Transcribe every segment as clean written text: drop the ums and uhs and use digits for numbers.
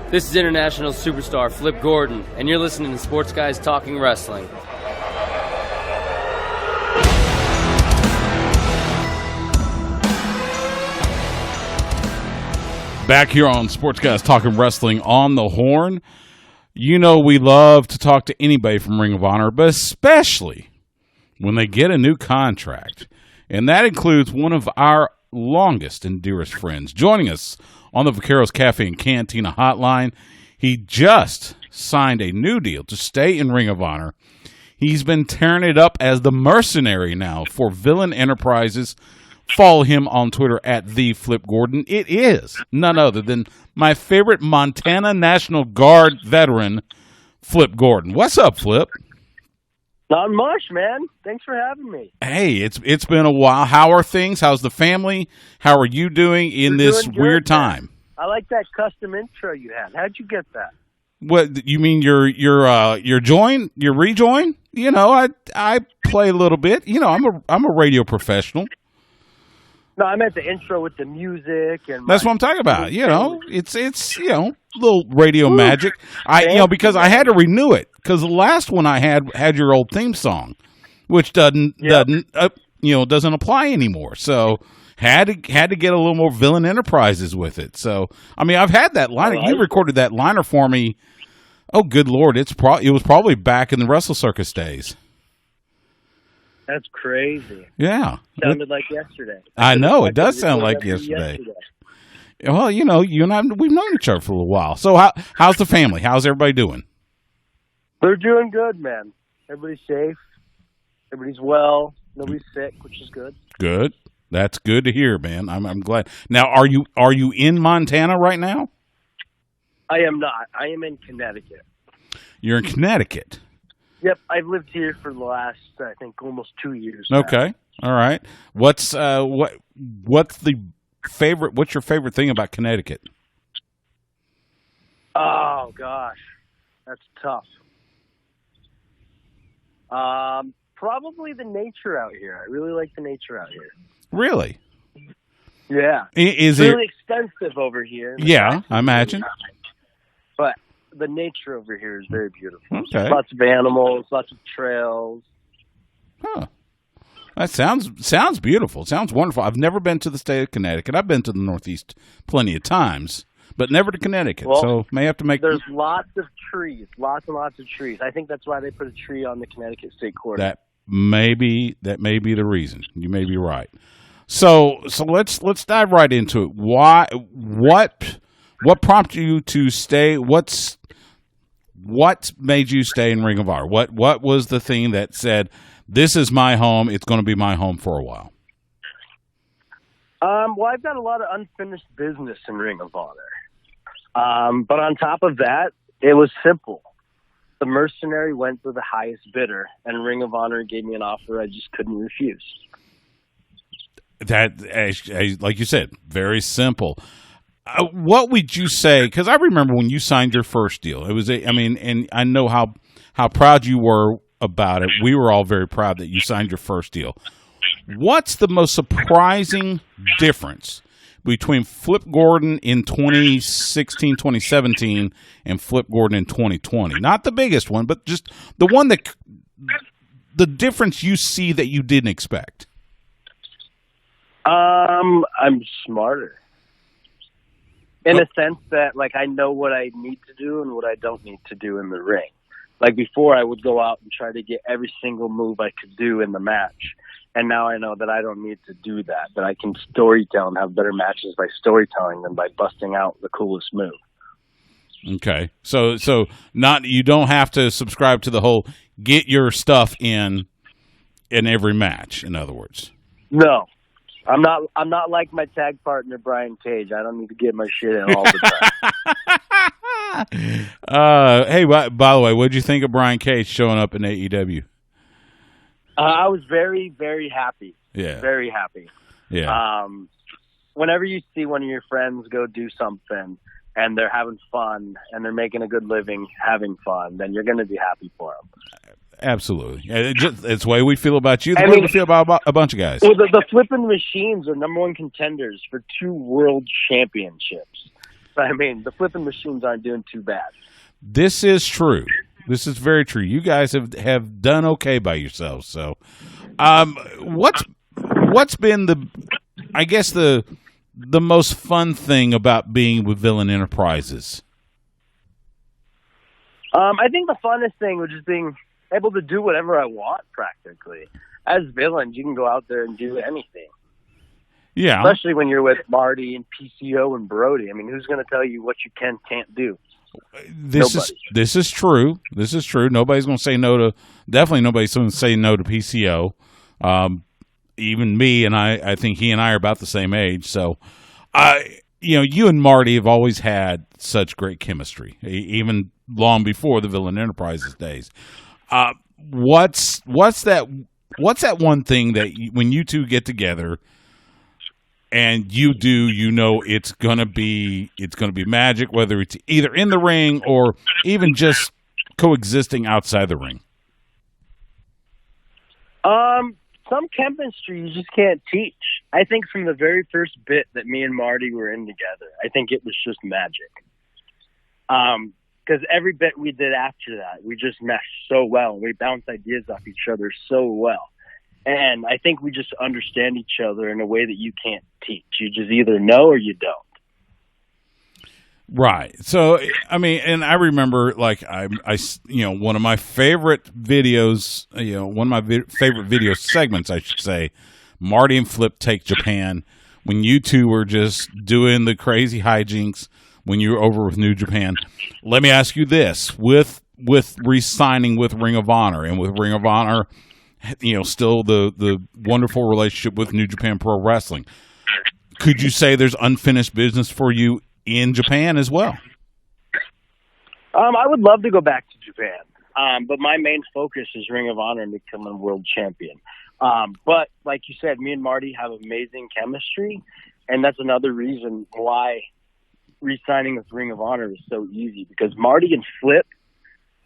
This is international superstar Flip Gordon, and you're listening to Sports Guys Talking Wrestling. Back here on Sports Guys Talking Wrestling on the Horn. You know we love to talk to anybody from Ring of Honor, but especially when they get a new contract. And that includes one of our longest and dearest friends. Joining us on the Vaqueros Cafe and Cantina hotline, he just signed a new deal to stay in Ring of Honor. He's been tearing it up as the mercenary now for Villain Enterprises. Follow him on Twitter at @TheFlipGordon. It is none other than my favorite Montana National Guard veteran, Flip Gordon. What's up, Flip? Not much, man. Thanks for having me. Hey, it's been a while. How are things? How's the family? How are you doing in this weird time? I like that custom intro you had. How'd you get that? What you mean? Your rejoin? You know, I play a little bit. You know, I'm a radio professional. No, I meant the intro with the music and. That's what I'm talking about. You know, it's little radio magic. Because I had to renew it because the last one I had your old theme song, which doesn't apply anymore. So had to get a little more Villain Enterprises with it. So I mean, I've had that liner. You recorded that liner for me. Oh, good Lord! It was probably back in the Wrestle Circus days. That's crazy. Yeah. Sounded like yesterday. I know. It does sound like yesterday. Well, you know, you and I, we've known each other for a little while. So how's the family? How's everybody doing? They're doing good, man. Everybody's safe. Everybody's well. Nobody's sick, which is good. Good. That's good to hear, man. I'm glad. Now, are you in Montana right now? I am not. I am in Connecticut. You're in Connecticut? Yep, I've lived here for the last, I think, almost 2 years now. Okay, all right. What's your favorite thing about Connecticut? Oh gosh, that's tough. Probably the nature out here. I really like the nature out here. Really? Yeah. Is it's really expensive over here? Yeah, I imagine. But the nature over here is very beautiful. Okay. Lots of animals, lots of trails. Huh. That sounds beautiful. Sounds wonderful. I've never been to the state of Connecticut. I've been to the Northeast plenty of times, but never to Connecticut. Well, so may have to make. There's lots of trees, lots and lots of trees. I think that's why they put a tree on the Connecticut State Court. That may be the reason. You may be right. So let's dive right into it. What prompted you to stay? What made you stay in Ring of Honor? What was the thing that said, this is my home, it's going to be my home for a while? Well, I've got a lot of unfinished business in Ring of Honor. But on top of that, it was simple. The mercenary went for the highest bidder, and Ring of Honor gave me an offer I just couldn't refuse. That, like you said, very simple. What would you say? Because I remember when you signed your first deal. It was, and I know how proud you were about it. We were all very proud that you signed your first deal. What's the most surprising difference between Flip Gordon in 2016, 2017, and Flip Gordon in 2020? Not the biggest one, but just the one the difference you see that you didn't expect. I'm smarter. In a sense that, like, I know what I need to do and what I don't need to do in the ring. Like, before, I would go out and try to get every single move I could do in the match. And now I know that I don't need to do that I can storytell and have better matches by storytelling than by busting out the coolest move. Okay. So you don't have to subscribe to the whole get your stuff in every match, in other words. No. I'm not like my tag partner Brian Cage. I don't need to get my shit in all the time. Hey, by the way, what did you think of Brian Cage showing up in AEW? I was very, very happy. Yeah, very happy. Yeah. Whenever you see one of your friends go do something and they're having fun and they're making a good living having fun, then you're going to be happy for them. Absolutely. It's the way we feel about you. The way we feel about a bunch of guys. Well, the Flippin' Machines are #1 contenders for 2 world championships. I mean, the flipping machines aren't doing too bad. This is true. This is very true. You guys have done okay by yourselves. So, what's been the most fun thing about being with Villain Enterprises? I think the funnest thing was just being able to do whatever I want, practically. As villains, you can go out there and do anything. Yeah. Especially when you're with Marty and PCO and Brody. I mean, who's going to tell you what you can't do? This is true. This is true. Nobody's going to say no to. Definitely, nobody's going to say no to PCO. Even me, and I think he and I are about the same age. So, you and Marty have always had such great chemistry, even long before the Villain Enterprises days. What's that one thing that when you two get together and it's gonna be magic, whether it's either in the ring or even just coexisting outside the ring? Some chemistry you just can't teach. I think from the very first bit that me and Marty were in together, I think it was just magic. Because every bit we did after that, we just meshed so well. We bounced ideas off each other so well. And I think we just understand each other in a way that you can't teach. You just either know or you don't. Right. So, I mean, and I remember, like, I one of my favorite videos, one of my favorite video segments, I should say, Marty and Flip Take Japan, when you two were just doing the crazy hijinks when you were over with New Japan. Let me ask you this, with re-signing with Ring of Honor, and with Ring of Honor, still the wonderful relationship with New Japan Pro Wrestling, could you say there's unfinished business for you in Japan as well? I would love to go back to Japan, but my main focus is Ring of Honor and becoming world champion. But like you said, me and Marty have amazing chemistry, and that's another reason why re-signing with Ring of Honor is so easy, because Marty and Flip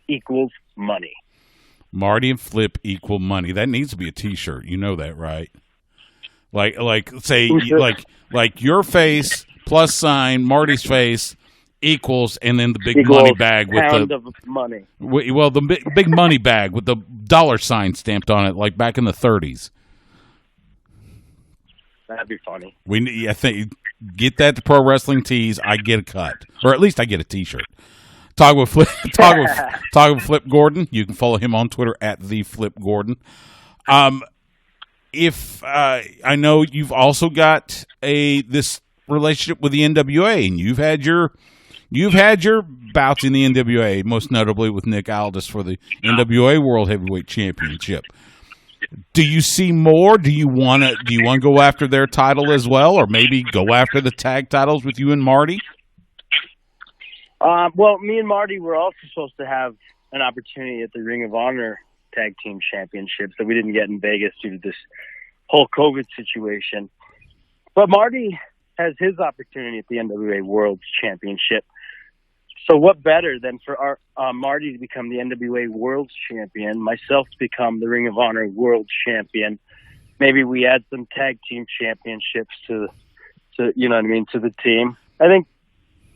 equals money. Marty and Flip equal money. That needs to be a T-shirt. You know that, right? Like say like your face plus sign Marty's face equals, and then the big money bag with pound of money. Well, the big money bag with the dollar sign stamped on it, like back in the 30s. That'd be funny. I think get that to Pro Wrestling Tees. I get a cut, or at least I get a T-shirt. Talk with Flip Gordon. You can follow him on Twitter at @TheFlipGordon. If I know you've also got this relationship with the NWA, and you've had your bouts in the NWA, most notably with Nick Aldis for the NWA World Heavyweight Championship. Do you see more? Do you want to go after their title as well, or maybe go after the tag titles with you and Marty? Well, me and Marty were also supposed to have an opportunity at the Ring of Honor Tag Team Championships that we didn't get in Vegas due to this whole COVID situation. But Marty has his opportunity at the NWA World Championship. So what better than for Marty to become the NWA World Champion, myself to become the Ring of Honor World Champion. Maybe we add some tag team championships to the team. I think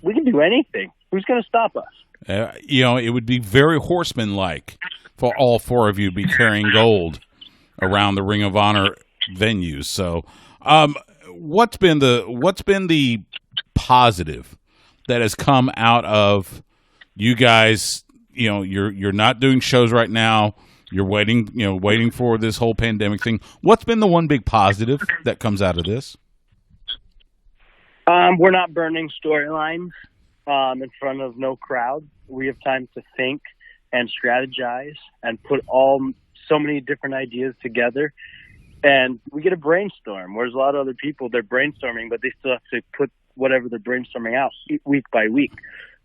we can do anything. Who's going to stop us? It would be very horseman-like for all four of you to be carrying gold around the Ring of Honor venues. So, what's been the positive that has come out of you guys? You're not doing shows right now. You're waiting for this whole pandemic thing. What's been the one big positive that comes out of this? We're not burning storylines in front of no crowd. We have time to think and strategize and put so many different ideas together, and we get a brainstorm. Whereas a lot of other people, they're brainstorming, but they still have to put whatever they're brainstorming out week by week.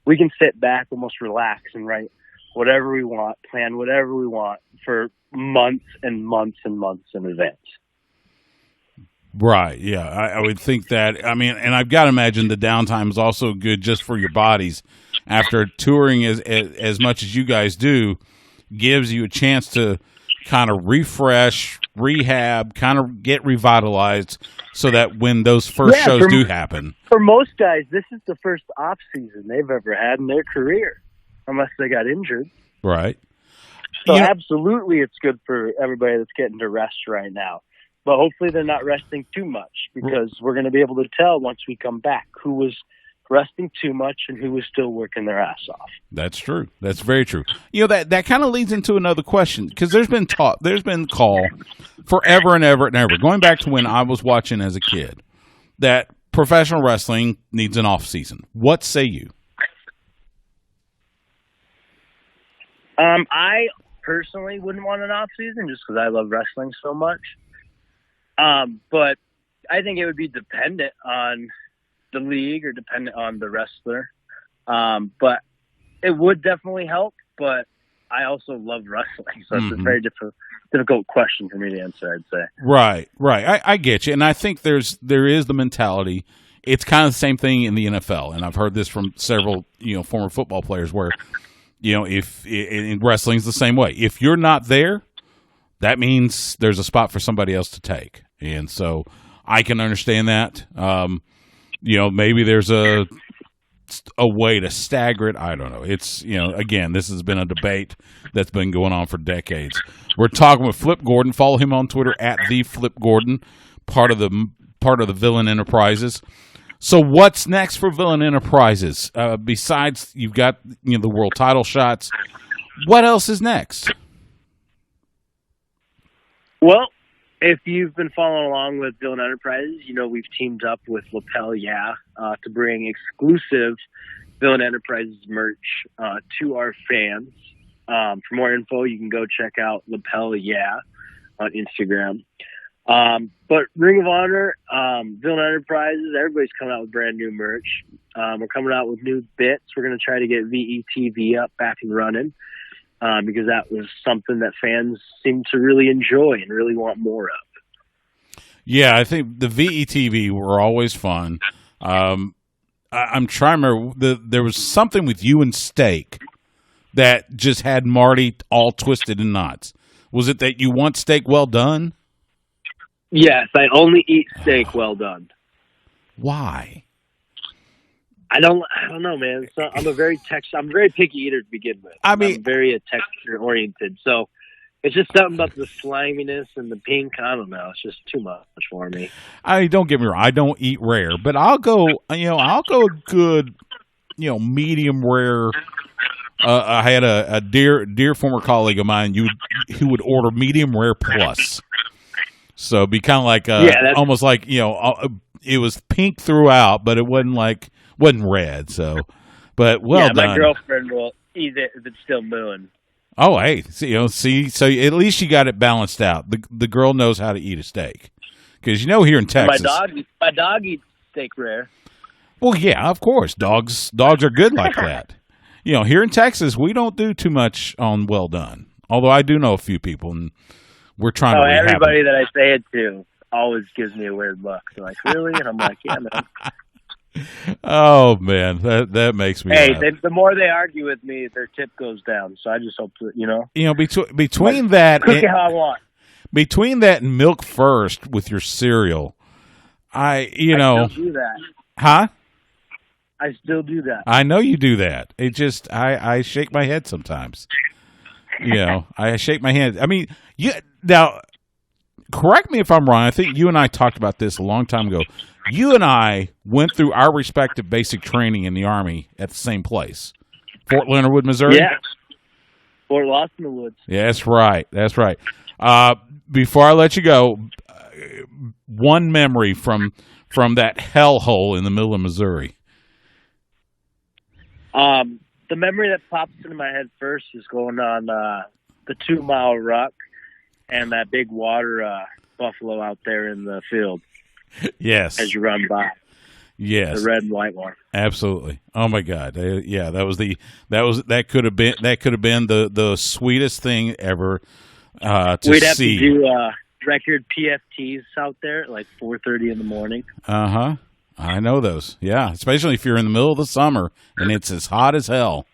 We can sit back, almost relax, and write whatever we want, plan whatever we want for months and months and months in advance. Right, yeah, I would think that. I mean, and I've got to imagine the downtime is also good just for your bodies. After touring as much as you guys do, gives you a chance to kind of refresh, rehab, kind of get revitalized, so that when those first shows do happen. For most guys, this is the first off season they've ever had in their career, unless they got injured. Right. So absolutely, it's good for everybody that's getting to rest right now. But hopefully, they're not resting too much, because we're going to be able to tell once we come back who was resting too much and who was still working their ass off. That's true. That's very true. That kind of leads into another question, because there's been call forever and ever and ever, going back to when I was watching as a kid, that professional wrestling needs an off season. What say you? I personally wouldn't want an off season just because I love wrestling so much. But I think it would be dependent on the league or dependent on the wrestler. But it would definitely help, but I also love wrestling. So it's a very difficult question for me to answer, I'd say. Right. I get you. And I think there is the mentality. It's kind of the same thing in the NFL. And I've heard this from several, former football players where, if in wrestling is the same way. If you're not there, that means there's a spot for somebody else to take. And so I can understand that. Maybe there's a way to stagger it. I don't know. It's, again, this has been a debate that's been going on for decades. We're talking with Flip Gordon. Follow him on Twitter at @TheFlipGordon, part of the Villain Enterprises. So what's next for Villain Enterprises? Besides, you've got the world title shots. What else is next? Well, if you've been following along with Villain Enterprises, we've teamed up with Lapel to bring exclusive Villain Enterprises merch to our fans. For more info, you can go check out Lapel on Instagram. But Ring of Honor, Villain Enterprises, everybody's coming out with brand new merch. We're coming out with new bits. We're going to try to get VETV back and running. Because that was something that fans seem to really enjoy and really want more of. Yeah, I think the VETV were always fun. I'm trying to remember, there was something with you and Steak that just had Marty all twisted in knots. Was it that you want steak well done? Yes, I only eat steak well done. Why? I don't know, man. So I'm a very picky eater to begin with. I'm very texture oriented. So it's just something about the sliminess and the pink. I don't know. It's just too much for me. Don't get me wrong. I don't eat rare, but I'll go a good, medium rare. I had a dear former colleague of mine who would order medium rare plus. So it'd be kind of like almost like it was pink throughout, but it wasn't red. So, but done. My girlfriend will eat it if it's still mooing. Oh, hey, see, so at least you got it balanced out. The girl knows how to eat a steak, because here in Texas, my dog eats steak rare. Well, yeah, of course, dogs are good like that. Here in Texas, we don't do too much on well done. Although I do know a few people, and we're trying to. Everybody that I say it to always gives me a weird look. They're like, "Really?" And I'm like, "Yeah, man." Oh man, that makes me. Hey, the more they argue with me, their tip goes down. So I just hope that between that, cook it how I want. Between that and Milk First with your cereal, I still do that. Huh? I still do that. I know you do that. It just I shake my head sometimes. I shake my head. I mean, now correct me if I'm wrong. I think you and I talked about this a long time ago. You and I went through our respective basic training in the Army at the same place, Fort Leonard Wood, Missouri. Yeah, Fort Lost in the Woods. Yeah, that's right. That's right. Before I let you go, one memory from that hellhole in the middle of Missouri. The memory that pops into my head first is going on the 2 Mile Ruck and that big water buffalo out there in the field. Yes. As you run by. Yes. The red and white one. Absolutely. Oh my God. Yeah, that could have been the sweetest thing ever to see. We'd have to do record PFTs out there at like 4:30 in the morning. I know those. Yeah, especially if you're in the middle of the summer and it's as hot as hell.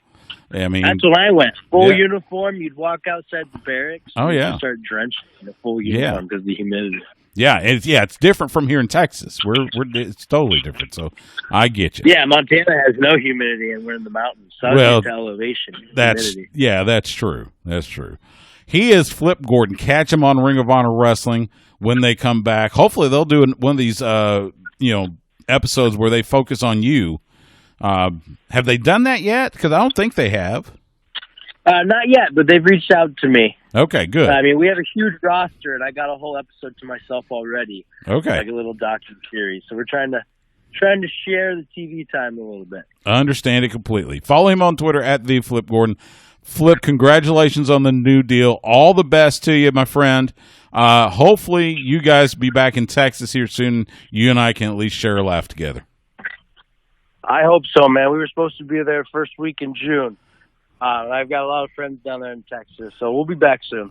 I mean, that's when I went. Full yeah. uniform. You'd walk outside the barracks. Oh, and yeah. you'd start drenched in a full uniform because of the humidity. Yeah, it's different from here in Texas. It's totally different. So I get you. Yeah, Montana has no humidity, and we're in the mountains. So Well, to elevation. That's Humidity. that's true. That's true. He is Flip Gordon. Catch him on Ring of Honor Wrestling when they come back. Hopefully, they'll do one of these episodes where they focus on you. Have they done that yet? Because I don't think they have. Not yet, but they've reached out to me. Okay, good. I mean, we have a huge roster, and I got a whole episode to myself already. Okay, like a little docu-series. So we're trying to share the TV time a little bit. I understand it completely. Follow him on Twitter at @TheFlipGordon. Flip, congratulations on the new deal. All the best to you, my friend. Hopefully, you guys be back in Texas here soon. You and I can at least share a laugh together. I hope so, man. We were supposed to be there first week in June. I've got a lot of friends down there in Texas, so we'll be back soon.